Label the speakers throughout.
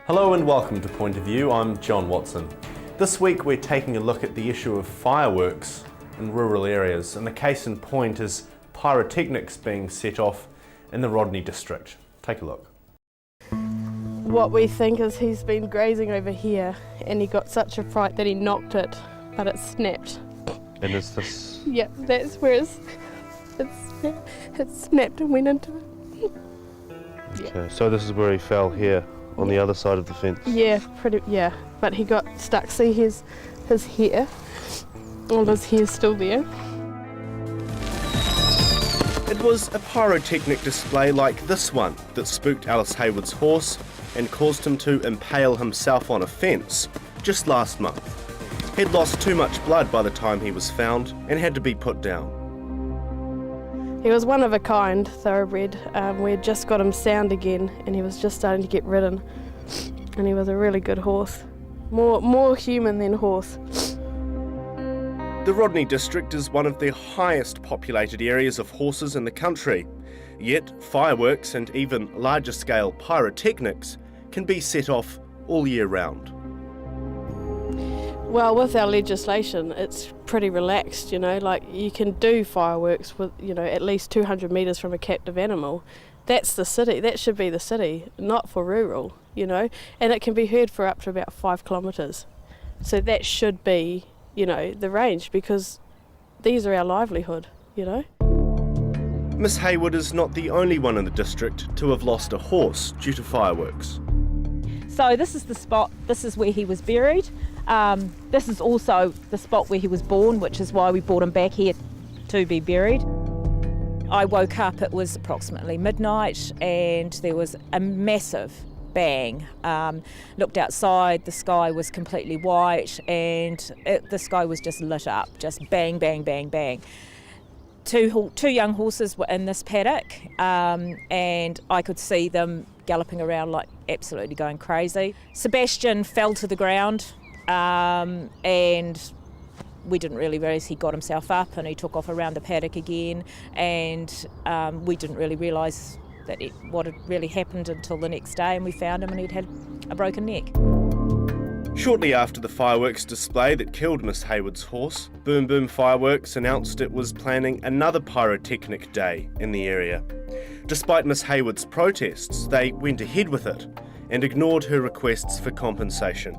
Speaker 1: Hello and welcome to Point of View, I'm John Watson. This week we're taking a look at the issue of fireworks in rural areas, and the case in point is pyrotechnics being set off in the Rodney district. Take a look.
Speaker 2: What we think is he's been grazing over here and he got such a fright that he knocked it, but it snapped.
Speaker 1: And is this...
Speaker 2: Yeah, that's where it snapped and went into it.
Speaker 1: Okay, so this is where he fell here, on the other side of the fence?
Speaker 2: Yeah, but he got stuck. See his hair, all his hair's still there.
Speaker 1: It was a pyrotechnic display like this one that spooked Alice Hayward's horse and caused him to impale himself on a fence just last month. He'd lost too much blood by the time he was found and had to be put down.
Speaker 2: He was one of a kind, thoroughbred. We'd just got him sound again and he was just starting to get ridden. And he was a really good horse. More human than horse.
Speaker 1: The Rodney district is one of the highest populated areas of horses in the country. Yet fireworks and even larger scale pyrotechnics can be set off all year round.
Speaker 2: Well, with our legislation, it's pretty relaxed, like you can do fireworks with, at least 200 metres from a captive animal. That's the city, that should be the city, not for rural, and it can be heard for up to about 5 kilometres. So that should be, the range, because these are our livelihood,
Speaker 1: Miss Hayward is not the only one in the district to have lost a horse due to fireworks.
Speaker 3: So this is the spot, this is where he was buried. This is also the spot where he was born, which is why we brought him back here to be buried. I woke up, it was approximately midnight, and there was a massive bang. Looked outside, the sky was completely white, and the sky was just lit up, just bang, bang, bang, bang. Two young horses were in this paddock, and I could see them galloping around like absolutely going crazy. Sebastian fell to the ground. And we didn't really realise he got himself up and he took off around the paddock again, and we didn't really realise that what had really happened until the next day, and we found him and he'd had a broken neck.
Speaker 1: Shortly after the fireworks display that killed Miss Hayward's horse, Boom Boom Fireworks announced it was planning another pyrotechnic day in the area. Despite Miss Hayward's protests, they went ahead with it and ignored her requests for compensation.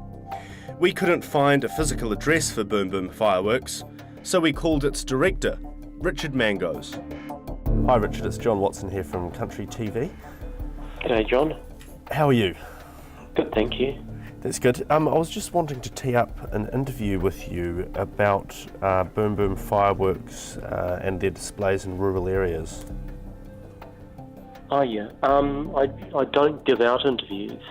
Speaker 1: We couldn't find a physical address for Boom Boom Fireworks, so we called its director, Richard Mangos. Hi Richard, it's John Watson here from Country TV.
Speaker 4: G'day John.
Speaker 1: How are you?
Speaker 4: Good, thank you.
Speaker 1: That's good. I was just wanting to tee up an interview with you about Boom Boom Fireworks and their displays in rural areas.
Speaker 4: Oh yeah, I don't give out interviews.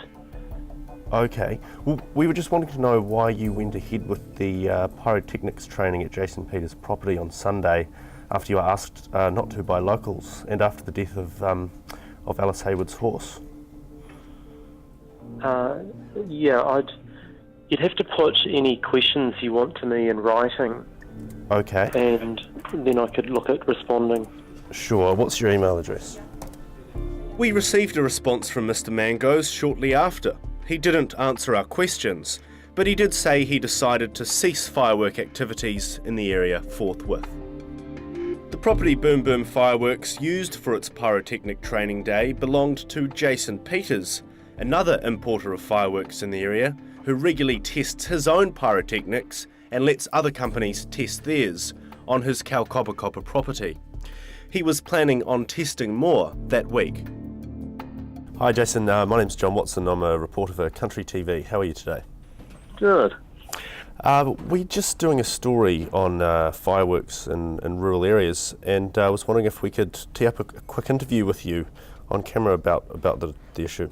Speaker 1: Okay. Well, we were just wanting to know why you went ahead with the pyrotechnics training at Jason Peters' property on Sunday after you were asked not to by locals and after the death of Alice Hayward's horse.
Speaker 4: You'd have to put any questions you want to me in writing.
Speaker 1: Okay.
Speaker 4: And then I could look at responding.
Speaker 1: Sure. What's your email address? We received a response from Mr. Mangos shortly after. He didn't answer our questions, but he did say he decided to cease firework activities in the area forthwith. The property Boom Boom Fireworks used for its pyrotechnic training day belonged to Jason Peters, another importer of fireworks in the area, who regularly tests his own pyrotechnics and lets other companies test theirs on his Kaukopakoppa property. He was planning on testing more that week. Hi Jason, my name's John Watson. I'm a reporter for Country TV. How are you today?
Speaker 4: Good.
Speaker 1: We're just doing a story on fireworks in rural areas, and I was wondering if we could tee up a quick interview with you on camera about the issue.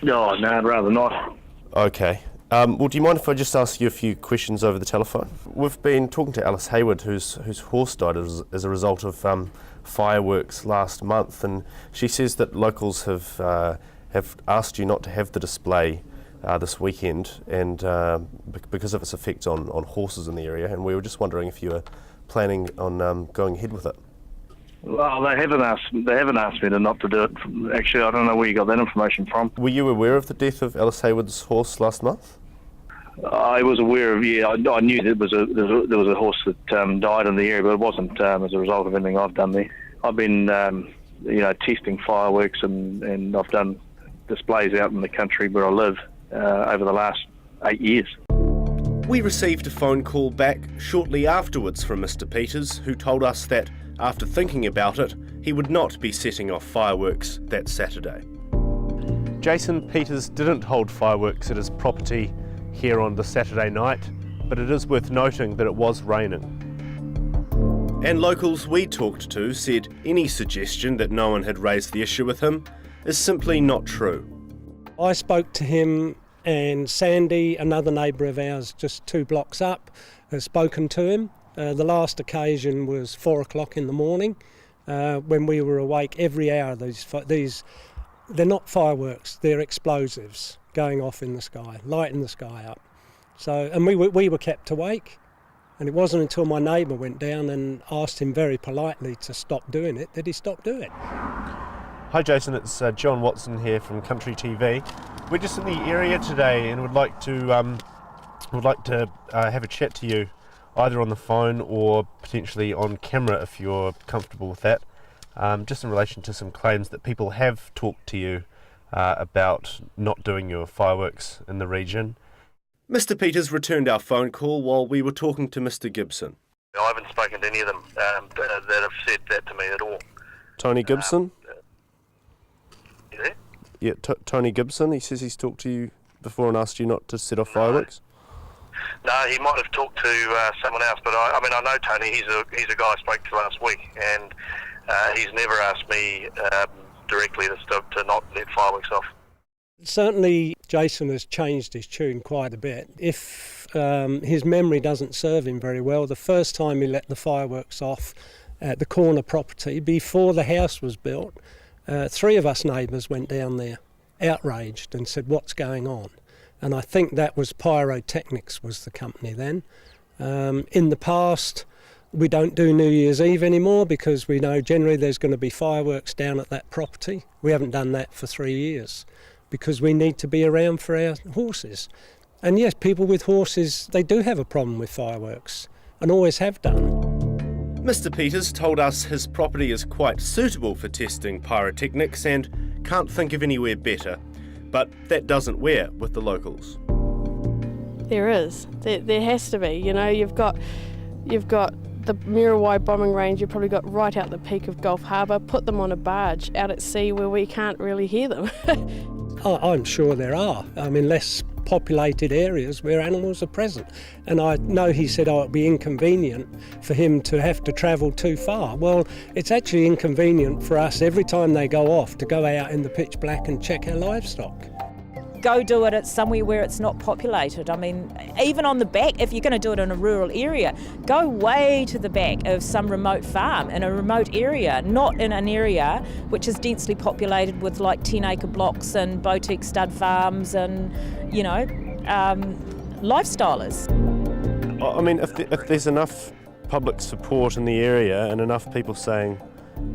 Speaker 4: No, I'd rather not.
Speaker 1: Okay. Well, do you mind if I just ask you a few questions over the telephone? We've been talking to Alice Hayward, whose horse died as a result of fireworks last month, and she says that locals have asked you not to have the display this weekend, and because of its effect on horses in the area, and we were just wondering if you were planning on going ahead with it.
Speaker 5: Well, they haven't asked me to not to do it. Actually, I don't know where you got that information from.
Speaker 1: Were you aware of the death of Alice Hayward's horse last month?
Speaker 5: I was aware of, I knew there was a horse that died in the area, but it wasn't as a result of anything I've done there. I've been, testing fireworks and I've done displays out in the country where I live over the last 8 years.
Speaker 1: We received a phone call back shortly afterwards from Mr. Peters, who told us that after thinking about it, he would not be setting off fireworks that Saturday. Jason Peters didn't hold fireworks at his property here on the Saturday night, but it is worth noting that it was raining. And locals we talked to said any suggestion that no one had raised the issue with him is simply not true.
Speaker 6: I spoke to him, and Sandy, another neighbour of ours just 2 blocks up, has spoken to him. The last occasion was 4 o'clock in the morning when we were awake every hour. These they're not fireworks, they're explosives going off in the sky, lighting the sky up. So, and we were kept awake, and it wasn't until my neighbour went down and asked him very politely to stop doing it that he stopped doing it.
Speaker 1: Hi Jason, it's John Watson here from Country TV. We're just in the area today and would like to have a chat to you, either on the phone or potentially on camera if you're comfortable with that, just in relation to some claims that people have talked to you about not doing your fireworks in the region. Mr. Peters returned our phone call while we were talking to Mr. Gibson.
Speaker 5: I haven't spoken to any of them that have said that to me at all.
Speaker 1: Tony Gibson?
Speaker 5: Yeah?
Speaker 1: Yeah, Tony Gibson, he says he's talked to you before and asked you not to set off fireworks?
Speaker 5: No, he might have talked to someone else, but I know Tony. He's a guy I spoke to last week, and he's never asked me directly to not let fireworks off.
Speaker 6: Certainly Jason has changed his tune quite a bit. If his memory doesn't serve him very well, the first time he let the fireworks off at the corner property before the house was built, 3 of us neighbours went down there outraged and said, what's going on? And I think that was Pyrotechnics was the company then. In the past, we don't do New Year's Eve anymore because we know generally there's going to be fireworks down at that property. We haven't done that for 3 years because we need to be around for our horses. And yes, people with horses, they do have a problem with fireworks and always have done.
Speaker 1: Mr. Peters told us his property is quite suitable for testing pyrotechnics and can't think of anywhere better, but that doesn't wear with the locals.
Speaker 2: There is. There has to be. You know, you've got the Muriwai bombing range. You've probably got right out the peak of Gulf Harbour. Put them on a barge out at sea where we can't really hear them.
Speaker 6: I'm sure there are. I mean, less populated areas where animals are present. And I know he said, it'd be inconvenient for him to have to travel too far. Well, it's actually inconvenient for us every time they go off to go out in the pitch black and check our livestock.
Speaker 3: Go do it at somewhere where it's not populated. I mean, even on the back, if you're going to do it in a rural area, go way to the back of some remote farm in a remote area, not in an area which is densely populated with like 10-acre blocks and boutique stud farms and, lifestylers.
Speaker 1: I mean, if there's enough public support in the area and enough people saying,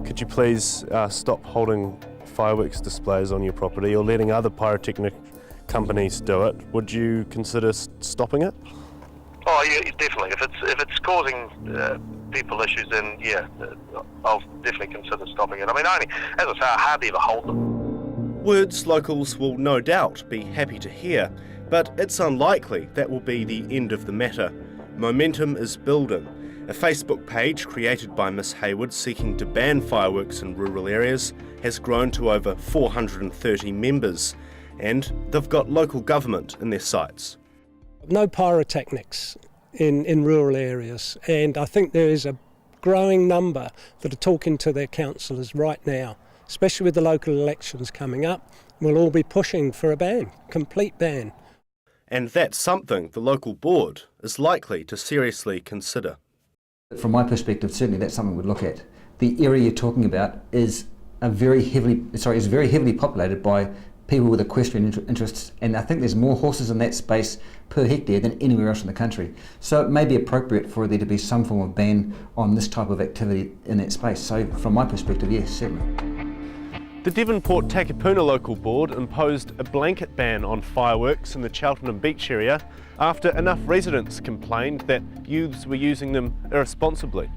Speaker 1: could you please stop holding fireworks displays on your property or letting other pyrotechnic companies do it, would you consider stopping it?
Speaker 5: Oh, yeah, definitely. If it's causing people issues, then yeah, I'll definitely consider stopping it. I mean, as I say, I hardly ever hold them.
Speaker 1: Words locals will no doubt be happy to hear, but it's unlikely that will be the end of the matter. Momentum is building. A Facebook page created by Miss Hayward seeking to ban fireworks in rural areas has grown to over 430 members, and they've got local government in their sights.
Speaker 6: No pyrotechnics in rural areas, and I think there is a growing number that are talking to their councillors right now, especially with the local elections coming up. We'll all be pushing for a ban, complete ban.
Speaker 1: And that's something the local board is likely to seriously consider.
Speaker 7: From my perspective, certainly that's something we'd look at. The area you're talking about is very heavily populated by people with equestrian interests, and I think there's more horses in that space per hectare than anywhere else in the country. So it may be appropriate for there to be some form of ban on this type of activity in that space. So from my perspective, yes, certainly.
Speaker 1: The Devonport Takapuna Local Board imposed a blanket ban on fireworks in the Cheltenham Beach area after enough residents complained that youths were using them irresponsibly.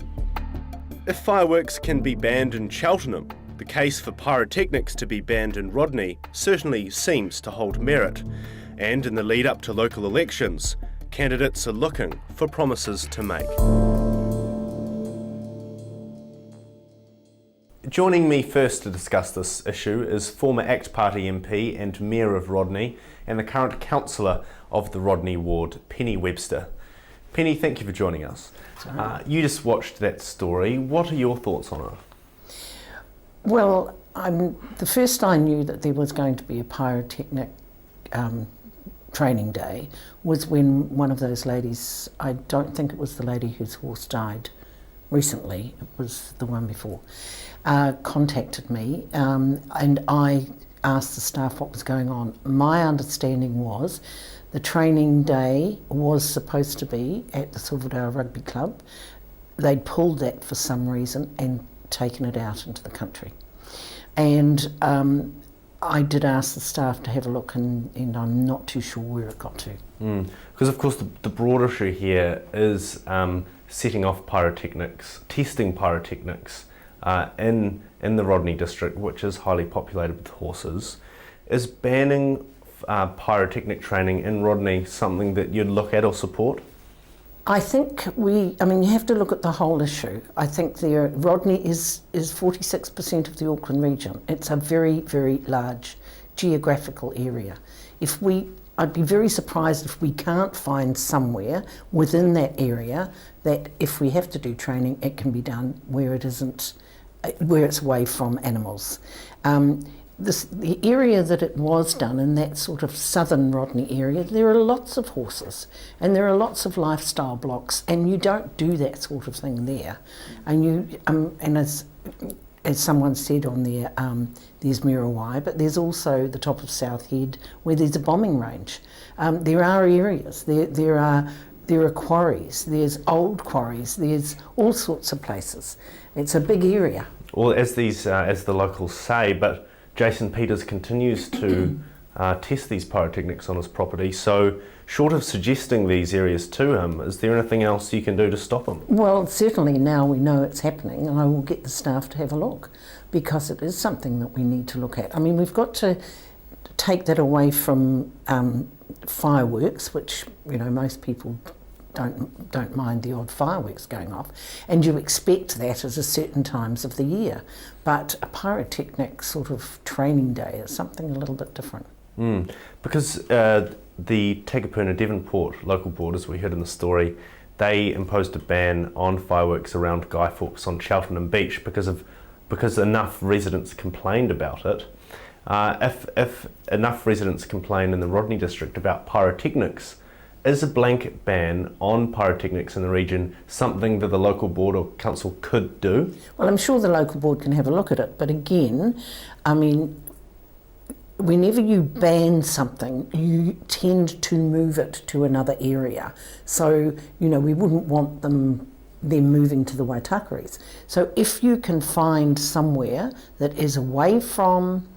Speaker 1: If fireworks can be banned in Cheltenham, the case for pyrotechnics to be banned in Rodney certainly seems to hold merit. And in the lead up to local elections, candidates are looking for promises to make. Joining me first to discuss this issue is former ACT Party MP and Mayor of Rodney and the current councillor of the Rodney ward, Penny Webster. Penny, thank you for joining us. You just watched that story. What are your thoughts on it?
Speaker 8: Well, the first I knew that there was going to be a pyrotechnic training day was when one of those ladies, I don't think it was the lady whose horse died recently, it was the one before, contacted me and I asked the staff what was going on. My understanding was the training day was supposed to be at the Silverdale Rugby Club. They'd pulled that for some reason and taken it out into the country. And I did ask the staff to have a look and I'm not too sure where it got to.
Speaker 1: Because of course the broad issue here is setting off pyrotechnics, testing pyrotechnics in the Rodney district, which is highly populated with horses. Is banning pyrotechnic training in Rodney something that you'd look at or support?
Speaker 8: I think you have to look at the whole issue. I think Rodney is 46% of the Auckland region. It's a very, very large geographical area. I'd be very surprised if we can't find somewhere within that area that if we have to do training, it can be done where it's away from animals. The area that it was done in that sort of southern Rodney area, there are lots of horses and there are lots of lifestyle blocks, and you don't do that sort of thing there. And and as someone said on there, there's Muriwai, but there's also the top of South Head where there's a bombing range. There are areas, there are quarries, there's old quarries, there's all sorts of places. It's a big area.
Speaker 1: Well, as the locals say, but Jason Peters continues to test these pyrotechnics on his property, so short of suggesting these areas to him, is there anything else you can do to stop him?
Speaker 8: Well, certainly now we know it's happening, and I will get the staff to have a look, because it is something that we need to look at. I mean, we've got to take that away from fireworks, which, most people don't mind the odd fireworks going off, and you expect that at certain times of the year. But a pyrotechnic sort of training day is something a little bit different.
Speaker 1: Because the Takapuna Devonport Local Board, as we heard in the story, they imposed a ban on fireworks around Guy Fawkes on Cheltenham Beach because enough residents complained about it. If enough residents complain in the Rodney district about pyrotechnics, is a blanket ban on pyrotechnics in the region something that the local board or council could do?
Speaker 8: Well, I'm sure the local board can have a look at it, but again, whenever you ban something, you tend to move it to another area. So, we wouldn't want them moving to the Waitakaris. So if you can find somewhere that is away from,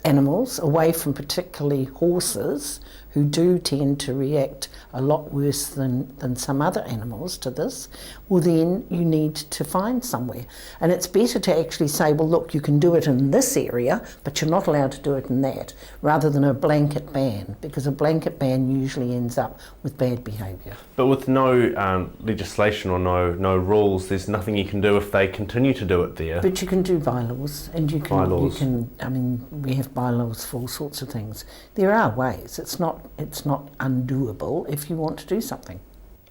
Speaker 8: animals, away from particularly horses, who do tend to react a lot worse than some other animals to this, well then you need to find somewhere. And it's better to actually say, well look, you can do it in this area, but you're not allowed to do it in that, rather than a blanket ban, because a blanket ban usually ends up with bad behaviour.
Speaker 1: But with no legislation or no rules, there's nothing you can do if they continue to do it there.
Speaker 8: But you can do bylaws, and you can, we have bylaws for all sorts of things. There are ways. It's not undoable if you want to do something.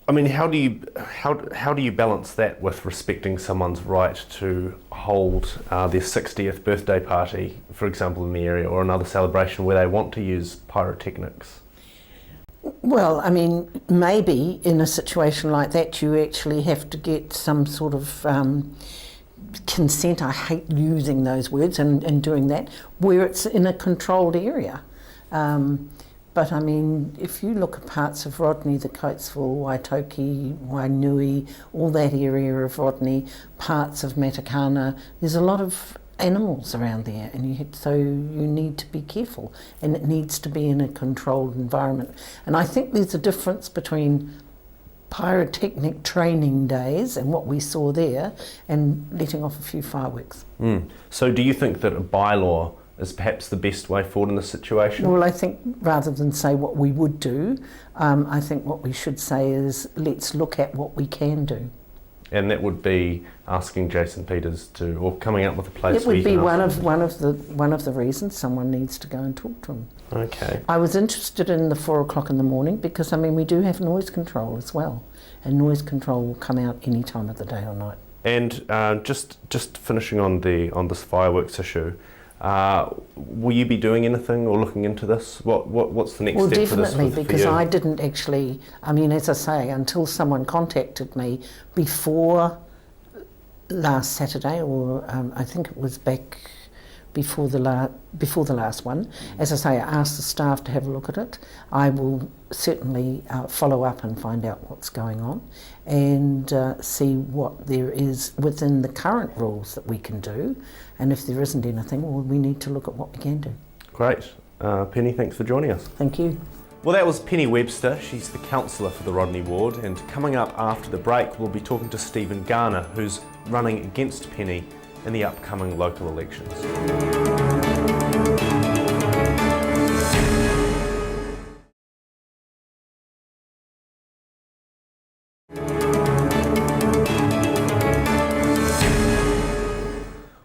Speaker 1: I mean, how do you balance that with respecting someone's right to hold their 60th birthday party, for example, in the area, or another celebration where they want to use pyrotechnics?
Speaker 8: Well, I mean, maybe in a situation like that you actually have to get some sort of consent, I hate using those words and doing that, where it's in a controlled area. But I mean, if you look at parts of Rodney, the Coatesville, Waitoki, Wainui, all that area of Rodney, parts of Matakana, there's a lot of animals around there, and so you need to be careful, and it needs to be in a controlled environment. And I think there's a difference between pyrotechnic training days and what we saw there and letting off a few fireworks.
Speaker 1: So do you think that a bylaw is perhaps the best way forward in this situation?
Speaker 8: Well, I think rather than say what we would do, I think what we should say is let's look at what we can do.
Speaker 1: And that would be asking Jason Peters to, or coming up with a place.
Speaker 8: It would be one of the reasons someone needs to go and talk to him.
Speaker 1: Okay.
Speaker 8: I was interested in the 4 o'clock in the morning because I mean we do have noise control as well, and noise control will come out any time of the day or night.
Speaker 1: And just finishing on this fireworks issue, will you be doing anything or looking into this? What's the next step for this?
Speaker 8: Well, definitely, because
Speaker 1: for you?
Speaker 8: I didn't actually. I mean, as I say, until someone contacted me before last Saturday, or I think it was back before the last one. As I say, I asked the staff to have a look at it. I will certainly follow up and find out what's going on, and see what there is within the current rules that we can do. And if there isn't anything, well, we need to look at what we can do.
Speaker 1: Great. Penny, thanks for joining us.
Speaker 8: Thank you.
Speaker 1: Well, that was Penny Webster. She's the councillor for the Rodney ward, and coming up after the break, we'll be talking to Stephen Garner, who's running against Penny in the upcoming local elections.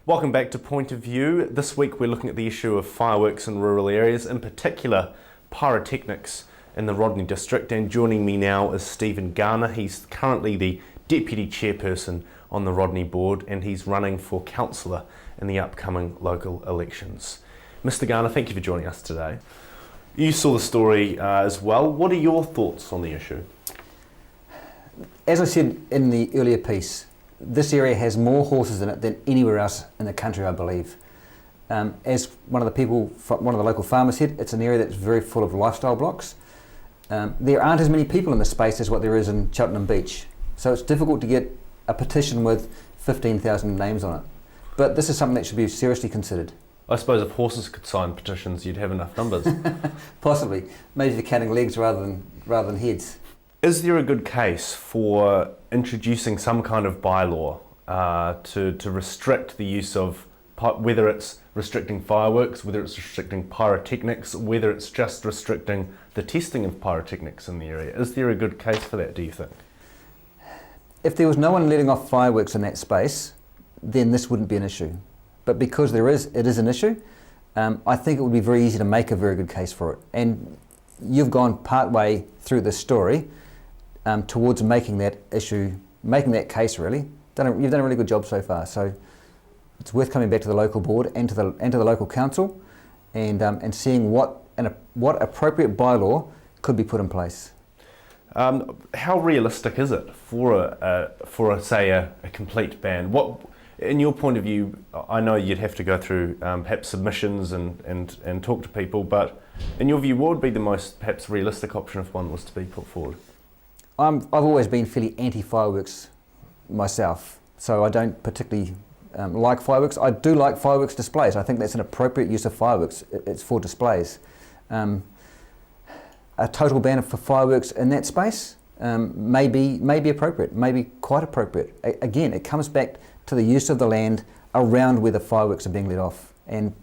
Speaker 1: Welcome back to Point of View. This week we're looking at the issue of fireworks in rural areas, in particular pyrotechnics in the Rodney district, and joining me now is Stephen Garner. He's currently the Deputy Chairperson on the Rodney board, and he's running for councillor in the upcoming local elections. Mr. Garner, thank you for joining us today. You saw the story as well. What are your thoughts on the issue?
Speaker 7: As I said in the earlier piece, this area has more horses in it than anywhere else in the country, I believe. As one of the local farmers said, it's an area that's very full of lifestyle blocks. There aren't as many people in the space as what there is in Cheltenham Beach, so it's difficult to get a petition with 15,000 names on it. But this is something that should be seriously considered.
Speaker 1: I suppose if horses could sign petitions, you'd have enough numbers.
Speaker 7: Possibly. Maybe if you're counting legs rather than heads.
Speaker 1: Is there a good case for introducing some kind of bylaw to restrict the use of, whether it's restricting fireworks, whether it's restricting pyrotechnics, whether it's just restricting the testing of pyrotechnics in the area? Is there a good case for that, do you think?
Speaker 7: If there was no one letting off fireworks in that space, then this wouldn't be an issue. But because it is an issue, I think it would be very easy to make a very good case for it. And you've gone part way through this story towards making that case really. You've done a really good job so far. So it's worth coming back to the local board and to the local council, and seeing what appropriate bylaw could be put in place.
Speaker 1: How realistic is it for a complete ban? What, in your point of view, I know you'd have to go through perhaps submissions and talk to people, but in your view, what would be the most perhaps realistic option if one was to be put forward?
Speaker 7: I've always been fairly anti-fireworks myself, so I don't particularly like fireworks. I do like fireworks displays. I think that's an appropriate use of fireworks. It's for displays. A total ban for fireworks in that space may be appropriate, maybe quite appropriate. Again, it comes back to the use of the land around where the fireworks are being let off. And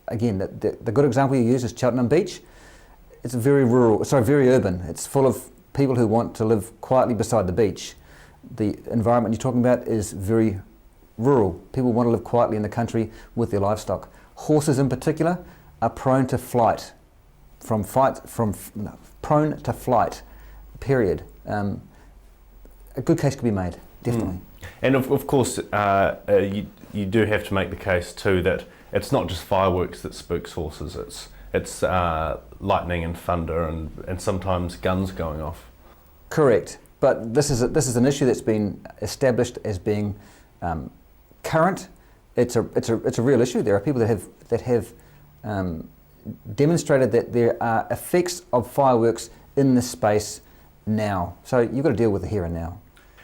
Speaker 7: again, the good example you use is Cheltenham Beach. It's very urban. It's full of people who want to live quietly beside the beach. The environment you're talking about is very rural. People want to live quietly in the country with their livestock. Horses in particular are prone to flight, prone to flight, period. A good case could be made, definitely.
Speaker 1: And of course, you do have to make the case too that it's not just fireworks that spooks horses. It's lightning and thunder and sometimes guns going off. Correct.
Speaker 7: But this is an issue that's been established as being current, it's a real issue. There are people that have demonstrated that there are effects of fireworks in this space now. So you've got to deal with the here and now.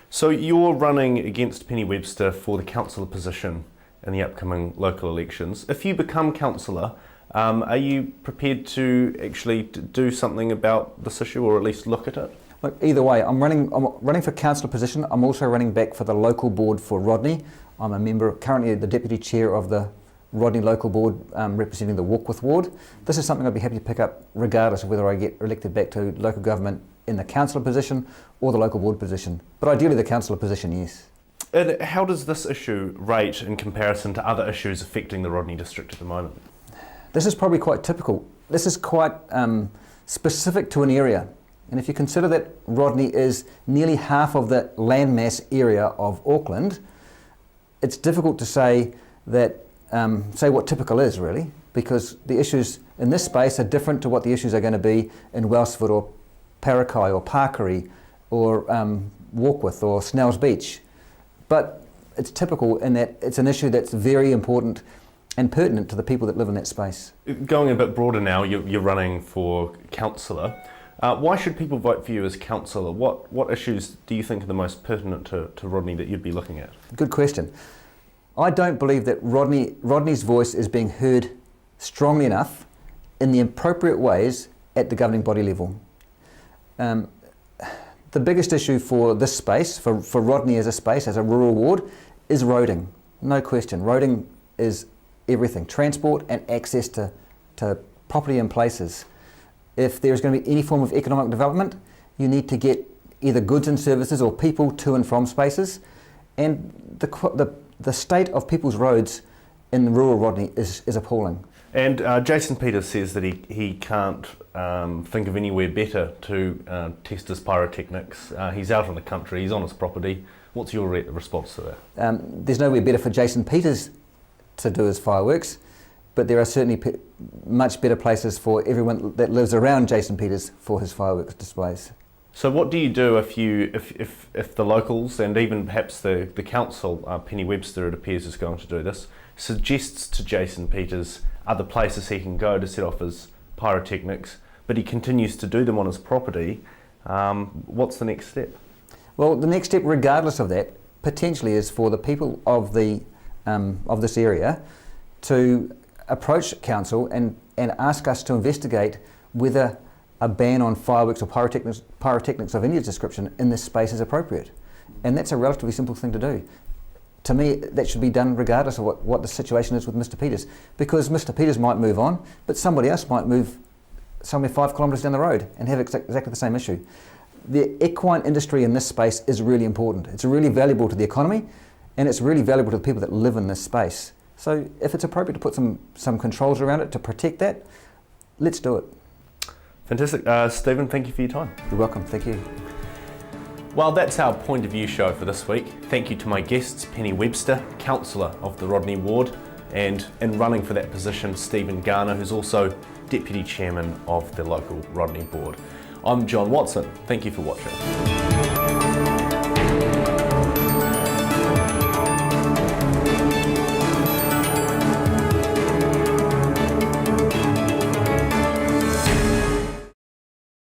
Speaker 1: So you're running against Penny Webster for the councillor position in the upcoming local elections. If you become councillor, are you prepared to actually do something about this issue, or at least look at it?
Speaker 7: Look, either way, I'm running for councillor position. I'm also running back for the local board for Rodney. I'm a member, currently the deputy chair of the Rodney local board, representing the Warkworth ward. This is something I'd be happy to pick up regardless of whether I get elected back to local government in the councillor position or the local board position. But ideally the councillor position, yes.
Speaker 1: And how does this issue rate in comparison to other issues affecting the Rodney district at the moment?
Speaker 7: This is probably quite typical. This is quite specific to an area. And if you consider that Rodney is nearly half of the landmass area of Auckland, it's difficult to say that say what typical is, really, because the issues in this space are different to what the issues are going to be in Wellsford or Parakai or Parkery or Warkworth or Snells Beach. But it's typical in that it's an issue that's very important and pertinent to the people that live in that space.
Speaker 1: Going a bit broader now, you're running for councillor. Why should people vote for you as councillor? What issues do you think are the most pertinent to Rodney that you'd be looking at?
Speaker 7: Good question. I don't believe that Rodney's voice is being heard strongly enough in the appropriate ways at the governing body level. The biggest issue for this space, for Rodney as a space, as a rural ward, is roading. No question. Roading is everything. Transport and access to property and places. If there's going to be any form of economic development, you need to get either goods and services or people to and from spaces. And the state of people's roads in rural Rodney is appalling.
Speaker 1: And Jason Peters says that he can't think of anywhere better to test his pyrotechnics. He's out in the country, he's on his property. What's your response to that?
Speaker 7: There's nowhere better for Jason Peters to do his fireworks, but there are certainly much better places for everyone that lives around Jason Peters for his fireworks displays.
Speaker 1: So what do you do if the locals and even perhaps the council, Penny Webster it appears is going to do this, suggests to Jason Peters other places he can go to set off his pyrotechnics, but he continues to do them on his property? What's the next step?
Speaker 7: Well, the next step, regardless of that, potentially is for the people of this area to approach council and ask us to investigate whether a ban on fireworks or pyrotechnics of any description in this space is appropriate. And that's a relatively simple thing to do. To me, that should be done regardless of what the situation is with Mr. Peters, because Mr. Peters might move on, but somebody else might move somewhere 5 kilometres down the road and have exactly the same issue. The equine industry in this space is really important. It's really valuable to the economy, and it's really valuable to the people that live in this space. So if it's appropriate to put some controls around it to protect that, let's do it.
Speaker 1: Fantastic. Stephen, thank you for your time.
Speaker 7: You're welcome. Thank you.
Speaker 1: Well, that's our Point of View show for this week. Thank you to my guests, Penny Webster, councillor of the Rodney ward, and in running for that position, Stephen Garner, who's also deputy chairman of the local Rodney board. I'm John Watson. Thank you for watching.